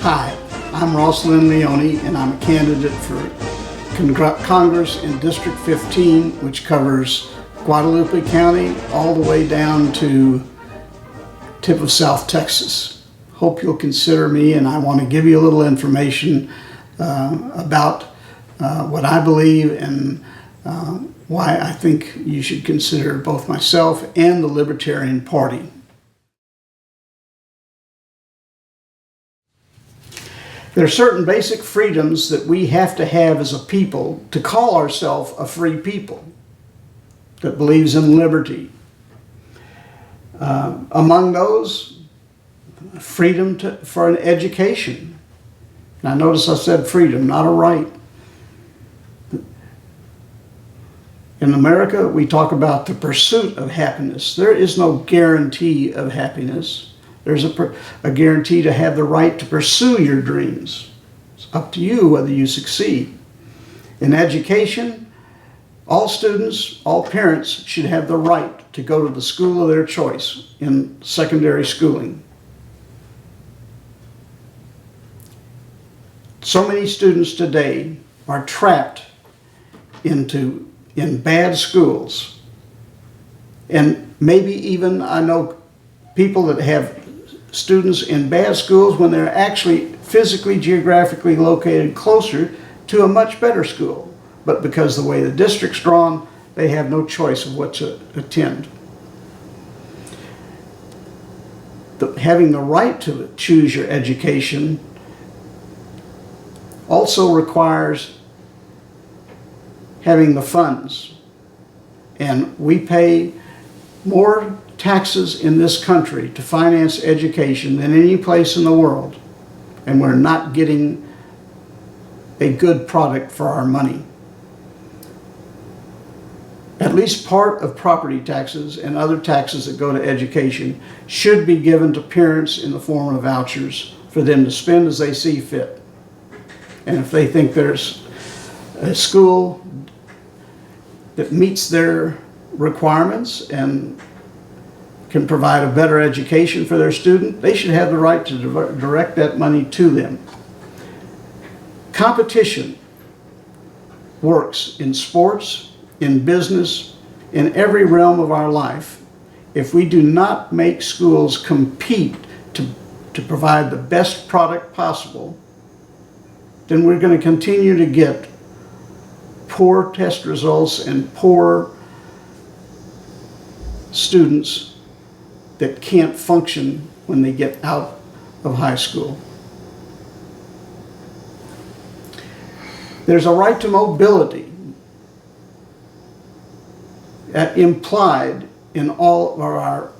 Hi, I'm Lynn Leone, and I'm a candidate for Congress in District 15, which covers Guadalupe County all the way down to tip of South Texas. Hope you'll consider me, and I want to give you a little information about what I believe and why I think you should consider both myself and the Libertarian Party. There are certain basic freedoms that we have to have as a people to call ourselves a free people that believes in liberty. Among those, freedom for an education. Now notice I said freedom, not a right. In America, we talk about the pursuit of happiness. There is no guarantee of happiness. There's a guarantee to have the right to pursue your dreams. It's up to you whether you succeed. In education, all students, all parents should have the right to go to the school of their choice in secondary schooling. So many students today are trapped in bad schools. And maybe even I know people that have students in bad schools when they're actually physically, geographically located closer to a much better school. But because the way the district's drawn, they have no choice of what to attend. Having the right to choose your education also requires having the funds. And we pay more taxes in this country to finance education than any place in the world, and we're not getting a good product for our money. At least part of property taxes and other taxes that go to education should be given to parents in the form of vouchers for them to spend as they see fit. And if they think there's a school that meets their requirements and can provide a better education for their student, they should have the right to direct that money to them. Competition works in sports, in business, in every realm of our life. If we do not make schools compete to provide the best product possible, then we're going to continue to get poor test results and poor students that can't function when they get out of high school. There's a right to mobility implied in all of our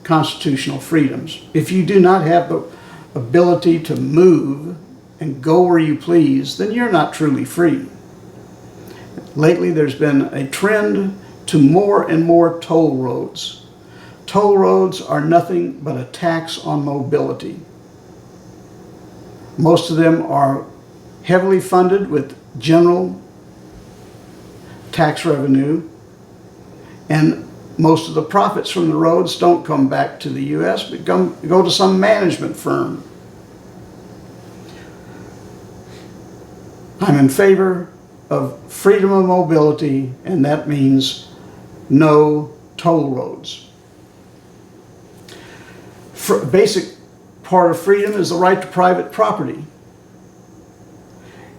constitutional freedoms. If you do not have the ability to move and go where you please, then you're not truly free. Lately, there's been a trend to more and more toll roads. Toll roads are nothing but a tax on mobility. Most of them are heavily funded with general tax revenue, and most of the profits from the roads don't come back to the U.S., but go to some management firm. I'm in favor of freedom of mobility, and that means no toll roads. A basic part of freedom is the right to private property.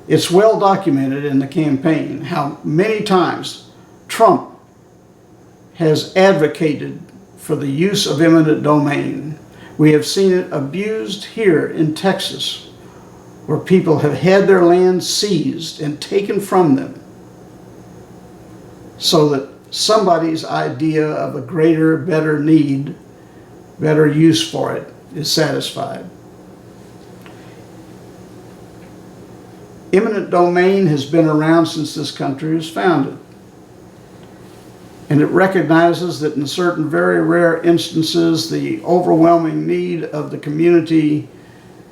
It's well documented in the campaign how many times Trump has advocated for the use of eminent domain. We have seen it abused here in Texas, where people have had their land seized and taken from them so that somebody's idea of a greater, better need, better use for it is satisfied. Eminent domain has been around since this country was founded. And it recognizes that in certain very rare instances, the overwhelming need of the community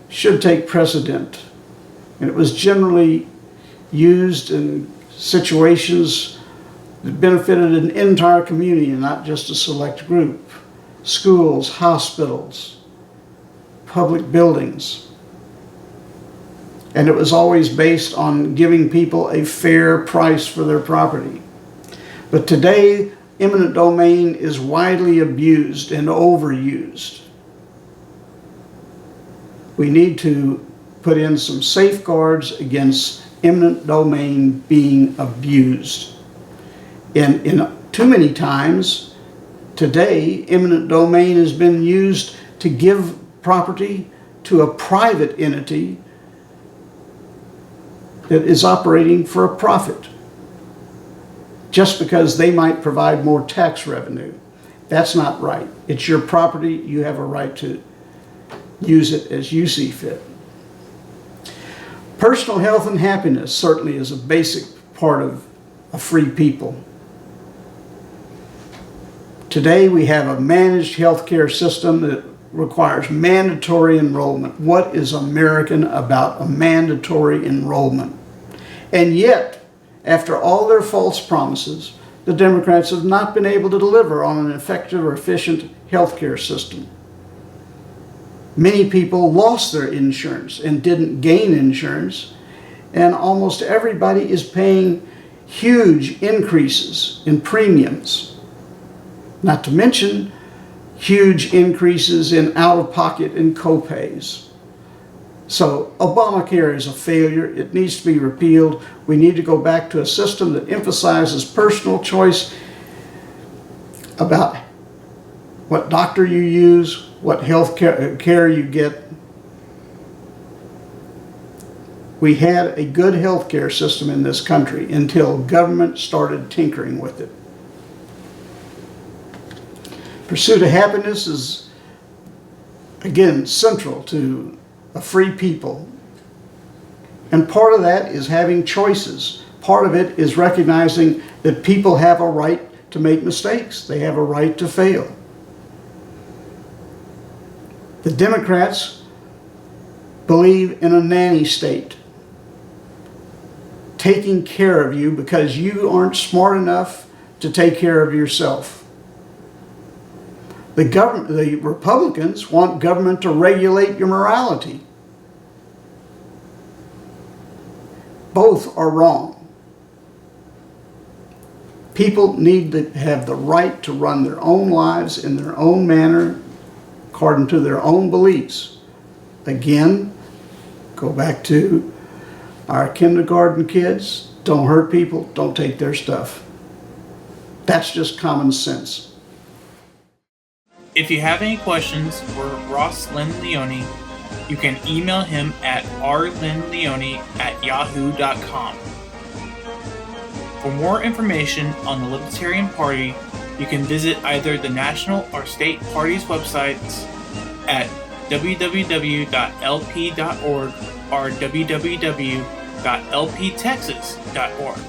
should take precedent. And it was generally used in situations that benefited an entire community and not just a select group. Schools, hospitals, public buildings. And it was always based on giving people a fair price for their property. But today, eminent domain is widely abused and overused. We need to put in some safeguards against eminent domain being abused. And too many times today, eminent domain has been used to give property to a private entity that is operating for a profit, just because they might provide more tax revenue. That's not right. It's your property. You have a right to use it as you see fit. Personal health and happiness certainly is a basic part of a free people. Today we have a managed healthcare system that requires mandatory enrollment. What is American about a mandatory enrollment? And yet, after all their false promises, the Democrats have not been able to deliver on an effective or efficient healthcare system. Many people lost their insurance and didn't gain insurance, and almost everybody is paying huge increases in premiums, not to mention huge increases in out-of-pocket and co-pays. So Obamacare is a failure. It needs to be repealed. We need to go back to a system that emphasizes personal choice about what doctor you use, what health care you get. We had a good health care system in this country until government started tinkering with it. Pursuit of happiness is, again, central to a free people. And part of that is having choices. Part of it is recognizing that people have a right to make mistakes. They have a right to fail. The Democrats believe in a nanny state, taking care of you because you aren't smart enough to take care of yourself. The Republicans want government to regulate your morality. Both are wrong. People need to have the right to run their own lives in their own manner, according to their own beliefs. Again, go back to our kindergarten kids. Don't hurt people, don't take their stuff. That's just common sense. If you have any questions for Ross Lynn Leone, you can email him at rlynnleone@yahoo.com. For more information on the Libertarian Party, you can visit either the national or state party's websites at www.lp.org or www.lptexas.org.